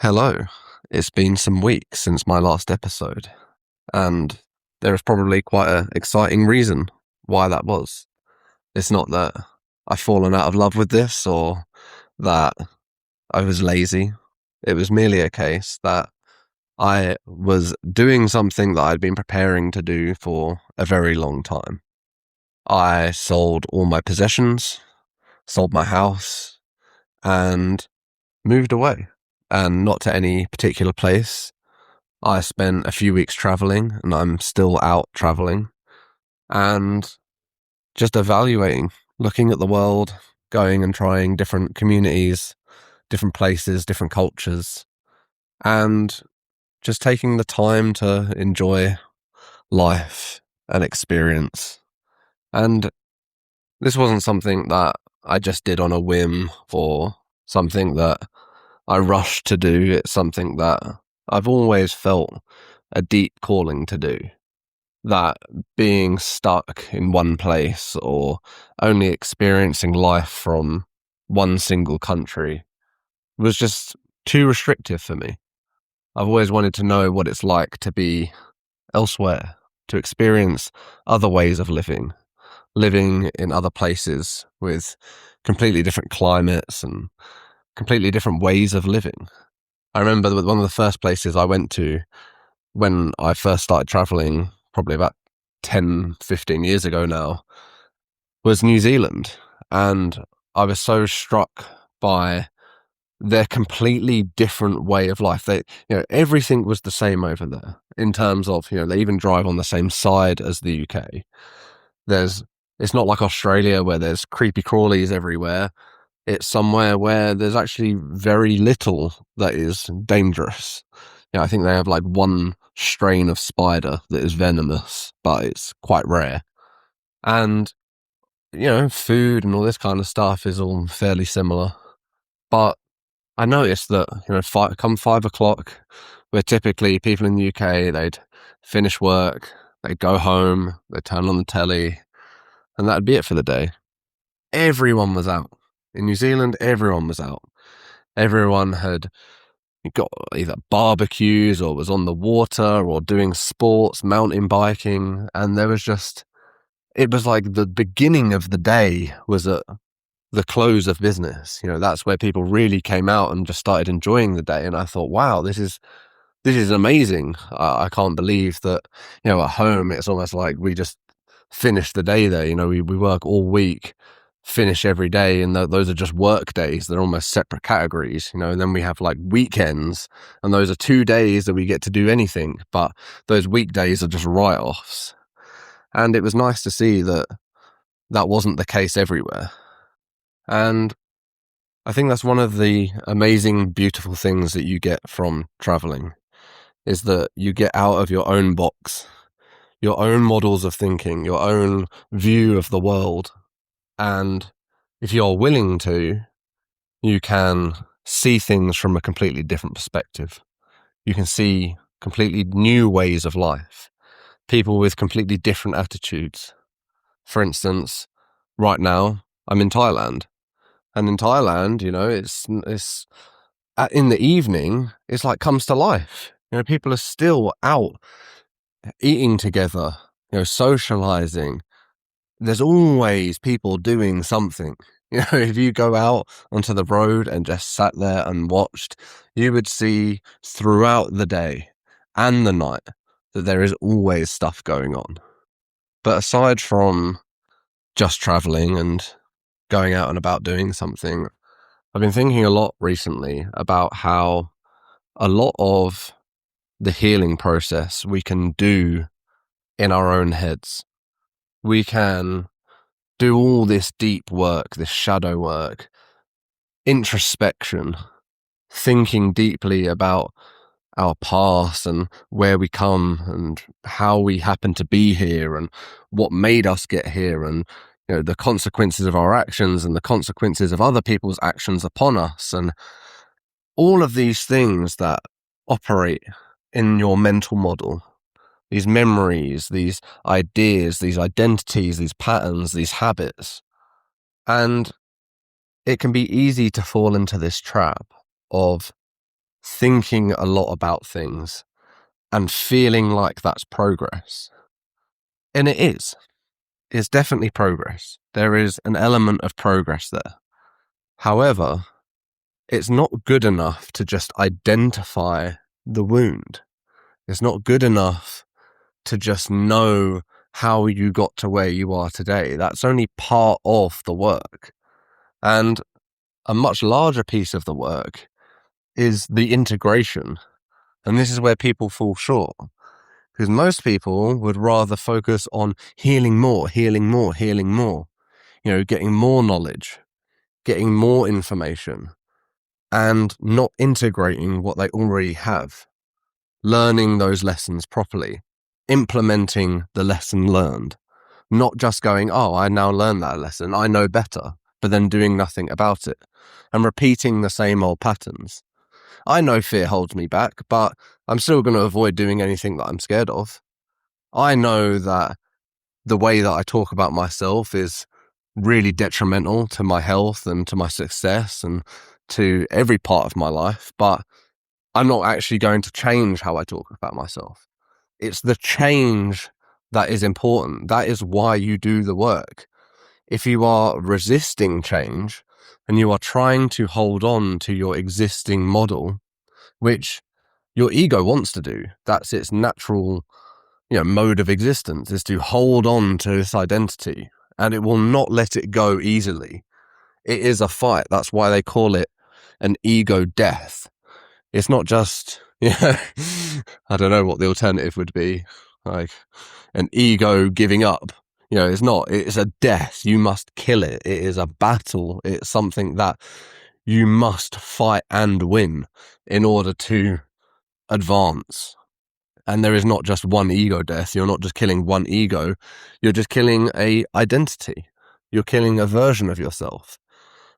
Hello. It's been some weeks since my last episode, and there is probably quite an exciting reason why that was. It's not that I've fallen out of love with this or that I was lazy. It was merely a case that I was doing something that I'd been preparing to do for a very long time. I sold all my possessions, sold my house, and moved away, and not to any particular place. I spent a few weeks traveling, and I'm still out traveling and just evaluating, looking at the world, going and trying different communities, different places, different cultures, and just taking the time to enjoy life and experience. And this wasn't something that I just did on a whim or something that I rushed to do. It's something that I've always felt a deep calling to do. That being stuck in one place or only experiencing life from one single country was just too restrictive for me. I've always wanted to know what it's like to be elsewhere, to experience other ways of living in other places with completely different climates and completely different ways of living. I remember that one of the first places I went to when I first started traveling, probably about 10, 15 years ago now, was New Zealand. And I was so struck by their completely different way of life. Everything was the same over there in terms of, they even drive on the same side as the UK. It's not like Australia where there's creepy crawlies everywhere. It's somewhere where there's actually very little that is dangerous. I think they have like one strain of spider that is venomous, but it's quite rare. And, food and all this kind of stuff is all fairly similar. But I noticed that, come 5 o'clock, where typically people in the UK, they'd finish work, they'd go home, they'd turn on the telly, and that'd be it for the day. Everyone was out. In New Zealand, everyone was out. Everyone had got either barbecues or was on the water or doing sports, mountain biking. And it was like the beginning of the day was at the close of business. That's where people really came out and just started enjoying the day. And I thought, wow, this is amazing. I can't believe that, at home, it's almost like we just finish the day there. We work all week, finish every day, and those are just work days. They're almost separate categories, and then we have like weekends, and those are 2 days that we get to do anything, but those weekdays are just write-offs. And it was nice to see that wasn't the case everywhere. And I think that's one of the amazing, beautiful things that you get from traveling, is that you get out of your own box, your own models of thinking, your own view of the world. And if you're willing to, you can see things from a completely different perspective. You can see completely new ways of life, people with completely different attitudes. For instance, right now, I'm in Thailand. And in Thailand, it's in the evening, it's like comes to life. People are still out eating together, socializing. There's always people doing something. If you go out onto the road and just sat there and watched, you would see throughout the day and the night that there is always stuff going on. But aside from just traveling and going out and about doing something, I've been thinking a lot recently about how a lot of the healing process we can do in our own heads. We can do all this deep work, this shadow work, introspection, thinking deeply about our past and where we come and how we happen to be here and what made us get here, and the consequences of our actions and the consequences of other people's actions upon us, and all of these things that operate in your mental model, these memories, these ideas, these identities, these patterns, these habits. And it can be easy to fall into this trap of thinking a lot about things and feeling like that's progress. And it is. It's definitely progress. There is an element of progress there. However, it's not good enough to just identify the wound. It's not good enough to just know how you got to where you are today. That's only part of the work. And a much larger piece of the work is the integration. And this is where people fall short. Because most people would rather focus on healing more, healing more, healing more. Getting more knowledge, getting more information, and not integrating what they already have. Learning those lessons properly, implementing the lesson learned, not just going, oh, I now learned that lesson, I know better, but then doing nothing about it and repeating the same old patterns. I know fear holds me back, but I'm still going to avoid doing anything that I'm scared of. I know that the way that I talk about myself is really detrimental to my health and to my success and to every part of my life, but I'm not actually going to change how I talk about myself. It's the change that is important. That is why you do the work. If you are resisting change and you are trying to hold on to your existing model, which your ego wants to do, that's its natural, mode of existence, is to hold on to this identity, and it will not let it go easily. It is a fight. That's why they call it an ego death. It's not just, I don't know what the alternative would be, like an ego giving up. It's not. It's a death. You must kill it. It is a battle. It's something that you must fight and win in order to advance. And there is not just one ego death. You're not just killing one ego. You're just killing a identity. You're killing a version of yourself.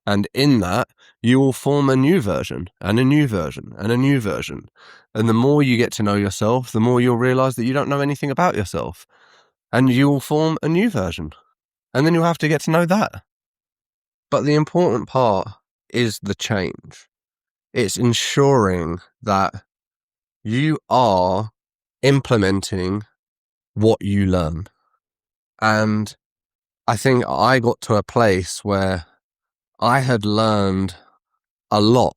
And in that, you will form a new version and a new version and a new version. And the more you get to know yourself, the more you'll realize that you don't know anything about yourself. And you will form a new version. And then you'll have to get to know that. But the important part is the change. It's ensuring that you are implementing what you learn. And I think I got to a place where I had learned a lot,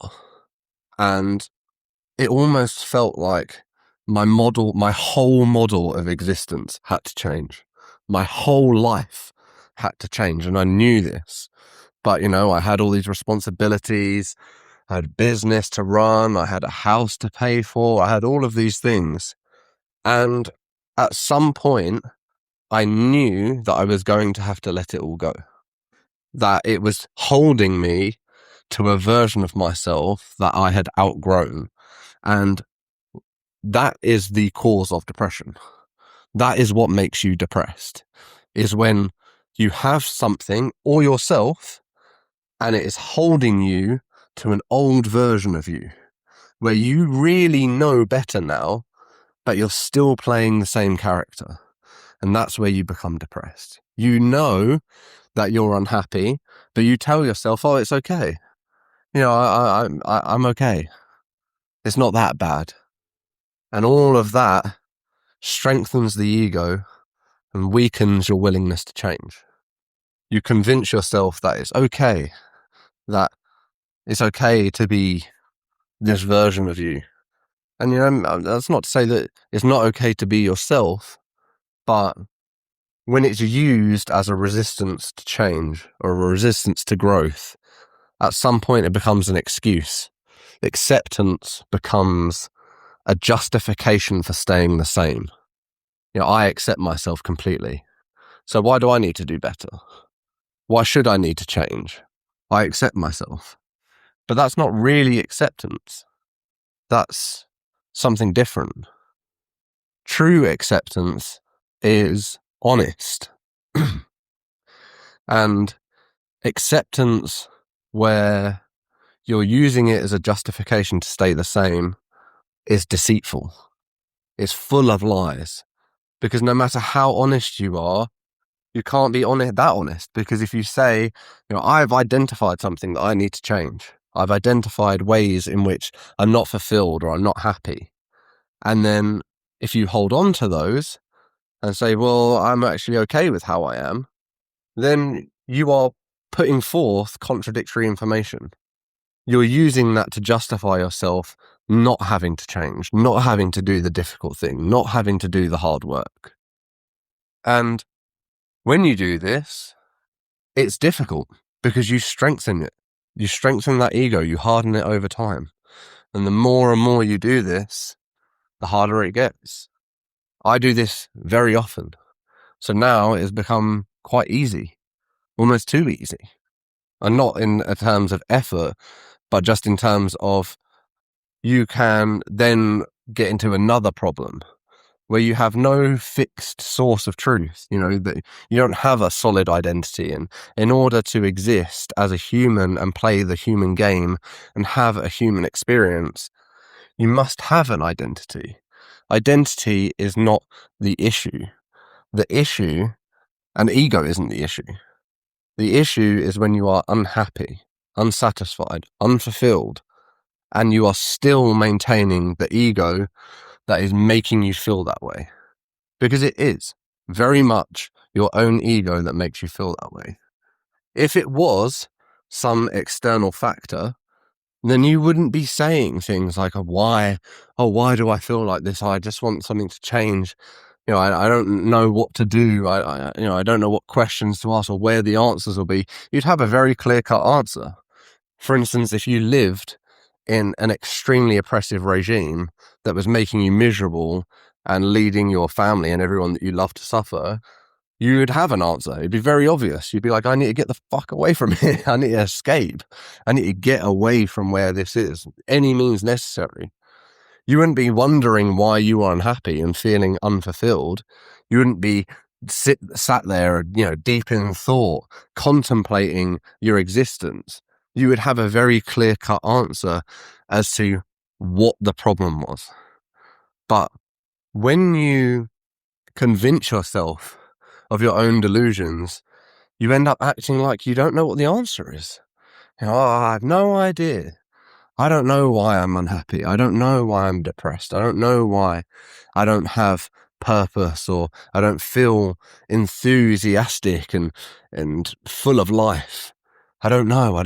and it almost felt like my whole model of existence had to change. My whole life had to change, and I knew this. But, I had all these responsibilities, I had business to run, I had a house to pay for, I had all of these things. And at some point, I knew that I was going to have to let it all go. That it was holding me to a version of myself that I had outgrown. And that is the cause of depression. That is what makes you depressed, is when you have something or yourself and it is holding you to an old version of you where you really know better now, but you're still playing the same character. And that's where you become depressed. You know that you're unhappy, but you tell yourself, oh, it's okay. I'm okay. It's not that bad. And all of that strengthens the ego and weakens your willingness to change. You convince yourself that it's okay to be this version of you. And, that's not to say that it's not okay to be yourself, but when it's used as a resistance to change or a resistance to growth, at some point it becomes an excuse. Acceptance becomes a justification for staying the same. I accept myself completely. So why do I need to do better? Why should I need to change? I accept myself. But that's not really acceptance. That's something different. True acceptance is honest. And acceptance where you're using it as a justification to stay the same is deceitful. It's full of lies. Because no matter how honest you are, you can't be that honest. Because if you say, I've identified something that I need to change, I've identified ways in which I'm not fulfilled or I'm not happy. And then if you hold on to those and say, well, I'm actually okay with how I am, then you are putting forth contradictory information. You're using that to justify yourself not having to change, not having to do the difficult thing, not having to do the hard work. And when you do this, it's difficult because you strengthen it. You strengthen that ego, you harden it over time. And the more and more you do this, the harder it gets. I do this very often. So now it has become quite easy, almost too easy. And not in terms of effort, but just in terms of you can then get into another problem where you have no fixed source of truth, that you don't have a solid identity. And in order to exist as a human and play the human game and have a human experience, you must have an identity. Identity is not the issue. The issue, and ego isn't the issue. The issue is when you are unhappy, unsatisfied, unfulfilled, and you are still maintaining the ego that is making you feel that way. Because it is very much your own ego that makes you feel that way. If it was some external factor, then you wouldn't be saying things like, why do I feel like this? I just want something to change. I don't know what to do. I don't know what questions to ask or where the answers will be. You'd have a very clear-cut answer. For instance, if you lived in an extremely oppressive regime that was making you miserable and leading your family and everyone that you love to suffer, you would have an answer. It'd be very obvious. You'd be like, I need to get the fuck away from here. I need to escape. I need to get away from where this is. Any means necessary. You wouldn't be wondering why you are unhappy and feeling unfulfilled. You wouldn't be sat there, deep in thought, contemplating your existence. You would have a very clear-cut answer as to what the problem was. But when you convince yourself of your own delusions, you end up acting like you don't know what the answer is. I have no idea. I don't know why I'm unhappy. I don't know why I'm depressed. I don't know why I don't have purpose, or I don't feel enthusiastic and full of life. I don't know.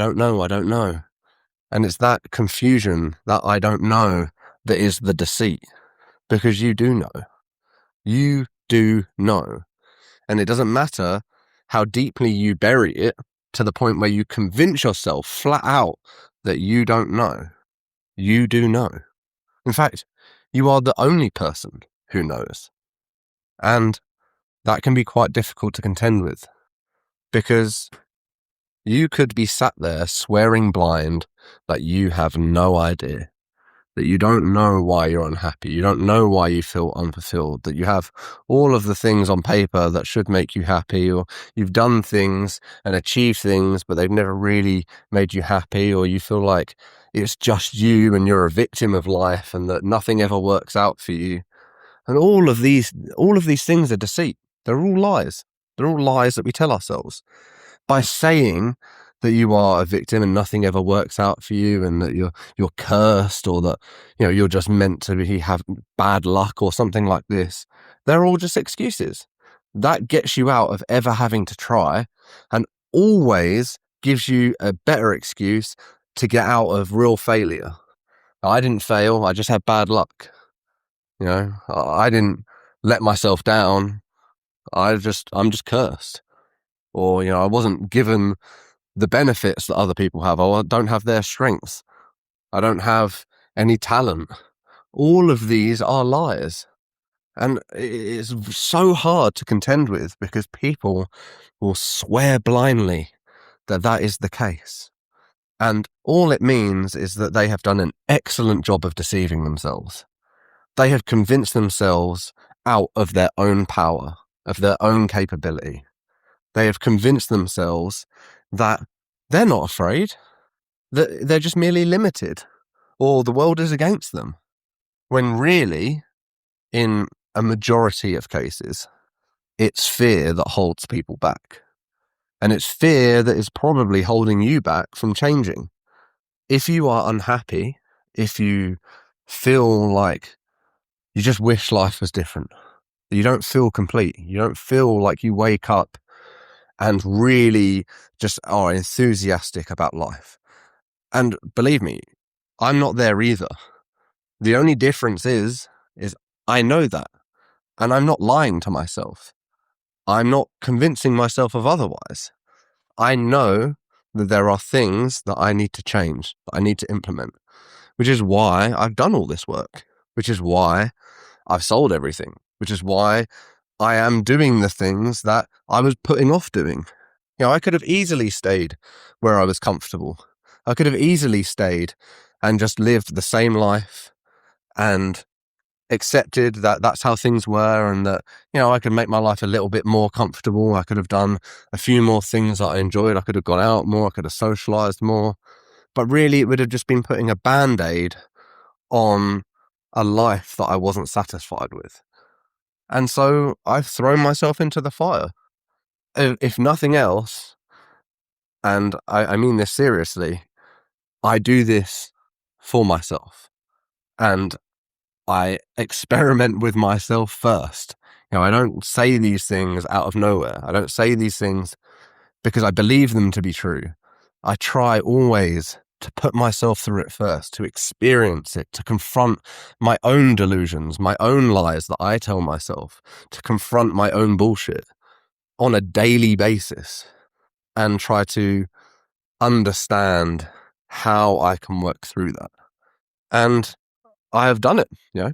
And it's that confusion, that I don't know, that is the deceit. Because you do know. You do know. And it doesn't matter how deeply you bury it to the point where you convince yourself flat out that you don't know. You do know. In fact, you are the only person who knows. And that can be quite difficult to contend with, because you could be sat there swearing blind that you have no idea, that you don't know why you're unhappy, you don't know why you feel unfulfilled, that you have all of the things on paper that should make you happy, or you've done things and achieved things, but they've never really made you happy, or you feel like it's just you and you're a victim of life and that nothing ever works out for you. And all of these things are deceit. They're all lies. They're all lies that we tell ourselves. By saying that you are a victim and nothing ever works out for you, and that you're cursed, or that you're just meant to have bad luck or something like this, they're all just excuses. That gets you out of ever having to try, and always gives you a better excuse to get out of real failure. I didn't fail, I just had bad luck. I didn't let myself down, I'm just cursed. Or, I wasn't given the benefits that other people have. I don't have their strengths. I don't have any talent. All of these are lies. And it's so hard to contend with, because people will swear blindly that is the case. And all it means is that they have done an excellent job of deceiving themselves. They have convinced themselves out of their own power, of their own capability. They have convinced themselves that they're not afraid, that they're just merely limited, or the world is against them. When really, in a majority of cases, it's fear that holds people back. And it's fear that is probably holding you back from changing. if you are unhappy, if you feel like you just wish life was different, you don't feel complete, you don't feel like you wake up and really just are enthusiastic about life. And believe me, I'm not there either. The only difference is I know that, and I'm not lying to myself. I'm not convincing myself of otherwise. I know that there are things that I need to change, that I need to implement, which is why I've done all this work, which is why I've sold everything, which is why I am doing the things that I was putting off doing. I could have easily stayed where I was comfortable. I could have easily stayed and just lived the same life and accepted that that's how things were, and that, I could make my life a little bit more comfortable. I could have done a few more things that I enjoyed. I could have gone out more. I could have socialized more. But really, it would have just been putting a band-aid on a life that I wasn't satisfied with. And so I've thrown myself into the fire. If nothing else, and I mean this seriously, I do this for myself. And I experiment with myself first. I don't say these things out of nowhere. I don't say these things because I believe them to be true. I try always to put myself through it first, to experience it, to confront my own delusions, my own lies that I tell myself, to confront my own bullshit on a daily basis and try to understand how I can work through that. And I have done it.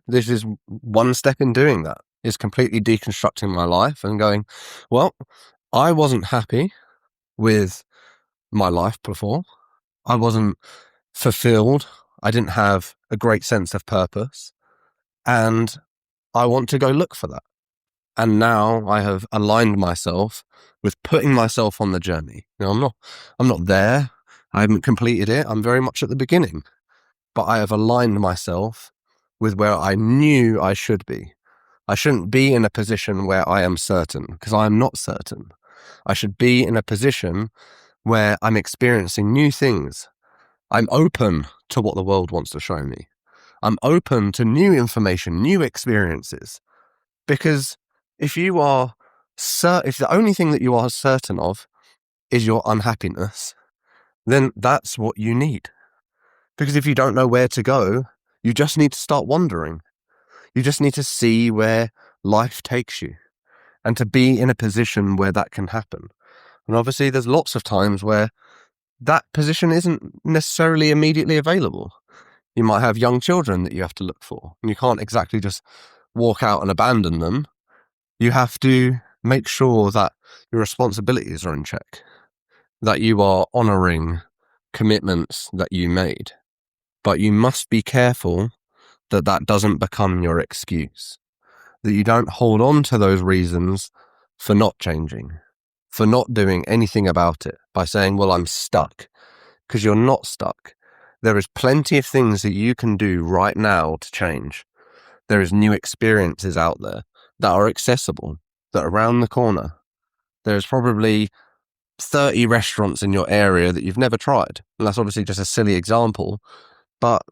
This is one step in doing that, is completely deconstructing my life and going, well, I wasn't happy with my life before. I wasn't fulfilled. I didn't have a great sense of purpose, and I want to go look for that. And now I have aligned myself with putting myself on the journey. I'm not there. I haven't completed it. I'm very much at the beginning, but I have aligned myself with where I knew I should be. I shouldn't be in a position where I am certain, because I am not certain. I should be in a position where I'm experiencing new things. I'm open to what the world wants to show me. I'm open to new information, new experiences. Because if the only thing that you are certain of is your unhappiness, then that's what you need. Because if you don't know where to go, you just need to start wandering. You just need to see where life takes you, and to be in a position where that can happen. And obviously there's lots of times where that position isn't necessarily immediately available. You might have young children that you have to look for, and you can't exactly just walk out and abandon them. You have to make sure that your responsibilities are in check, that you are honouring commitments that you made. But you must be careful that that doesn't become your excuse, that you don't hold on to those reasons for not changing, for not doing anything about it by saying, well, I'm stuck, because you're not stuck. There is plenty of things that you can do right now to change. There is new experiences out there that are accessible, that are around the corner. There's probably 30 restaurants in your area that you've never tried. And that's obviously just a silly example, but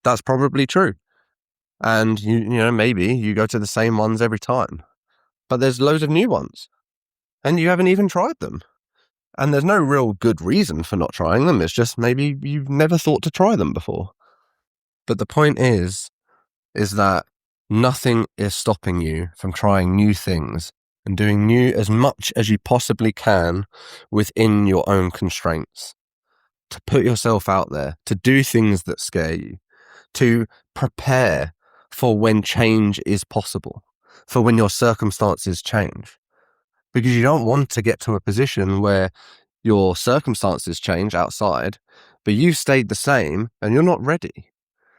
that's probably true. And maybe you go to the same ones every time, but there's loads of new ones and you haven't even tried them. And there's no real good reason for not trying them. It's just maybe you've never thought to try them before. But the point is that nothing is stopping you from trying new things and doing new as much as you possibly can within your own constraints. To put yourself out there, to do things that scare you, to prepare for when change is possible, for when your circumstances change. Because you don't want to get to a position where your circumstances change outside, but you've stayed the same and you're not ready.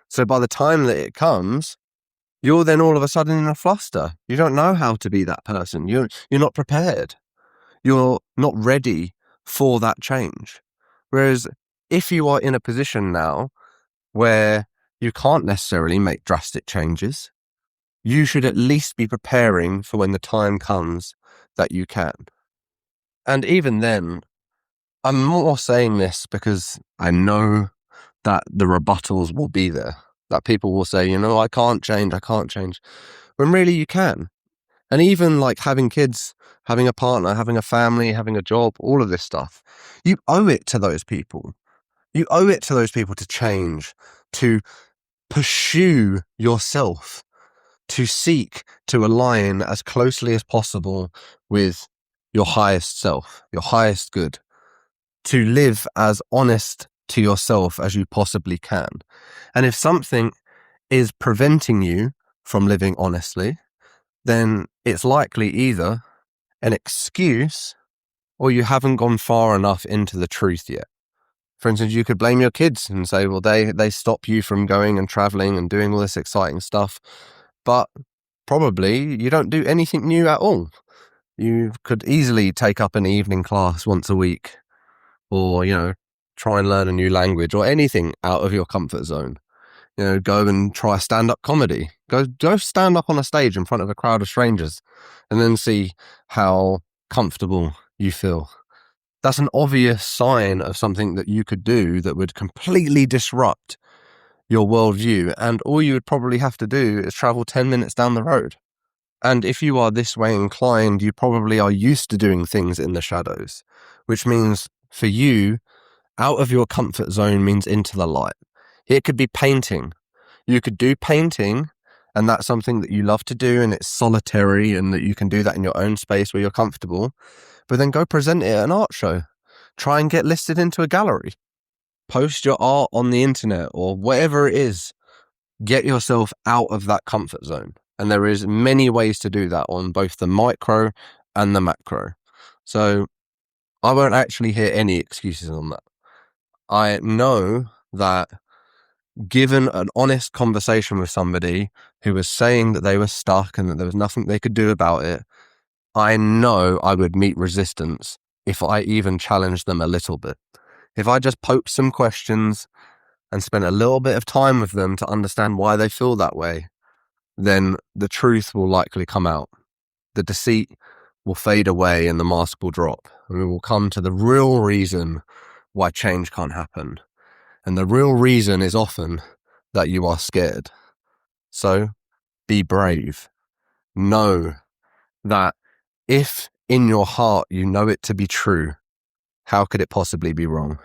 So by the time that it comes, you're then all of a sudden in a fluster. You don't know how to be that person. You're not prepared. You're not ready for that change. Whereas if you are in a position now where you can't necessarily make drastic changes, you should at least be preparing for when the time comes that you can. And even then, I'm more saying this because I know that the rebuttals will be there. That people will say, I can't change. When really you can. And even like having kids, having a partner, having a family, having a job, all of this stuff, you owe it to those people. You owe it to those people to change, to pursue yourself, to seek to align as closely as possible with your highest self, your highest good, to live as honest to yourself as you possibly can. And if something is preventing you from living honestly, then it's likely either an excuse or you haven't gone far enough into the truth yet. For instance, you could blame your kids and say, well, they stop you from going and traveling and doing all this exciting stuff, but probably you don't do anything new at all. You could easily take up an evening class once a week, or, try and learn a new language or anything out of your comfort zone. Go and try stand-up comedy. Go stand up on a stage in front of a crowd of strangers and then see how comfortable you feel. That's an obvious sign of something that you could do that would completely disrupt your worldview. And all you would probably have to do is travel 10 minutes down the road. And if you are this way inclined, you probably are used to doing things in the shadows, which means for you, out of your comfort zone means into the light. It could be painting. You could do painting, and that's something that you love to do, and it's solitary, and that you can do that in your own space where you're comfortable. But then go present it at an art show. Try and get listed into a gallery. Post your art on the internet or whatever it is. Get yourself out of that comfort zone. And there is many ways to do that on both the micro and the macro. So I won't actually hear any excuses on that. I know that given an honest conversation with somebody who was saying that they were stuck and that there was nothing they could do about it, I know I would meet resistance if I even challenged them a little bit. If I just poked some questions and spent a little bit of time with them to understand why they feel that way, then the truth will likely come out. The deceit will fade away and the mask will drop. And we will come to the real reason why change can't happen. And the real reason is often that you are scared. So be brave. Know that if in your heart you know it to be true, how could it possibly be wrong?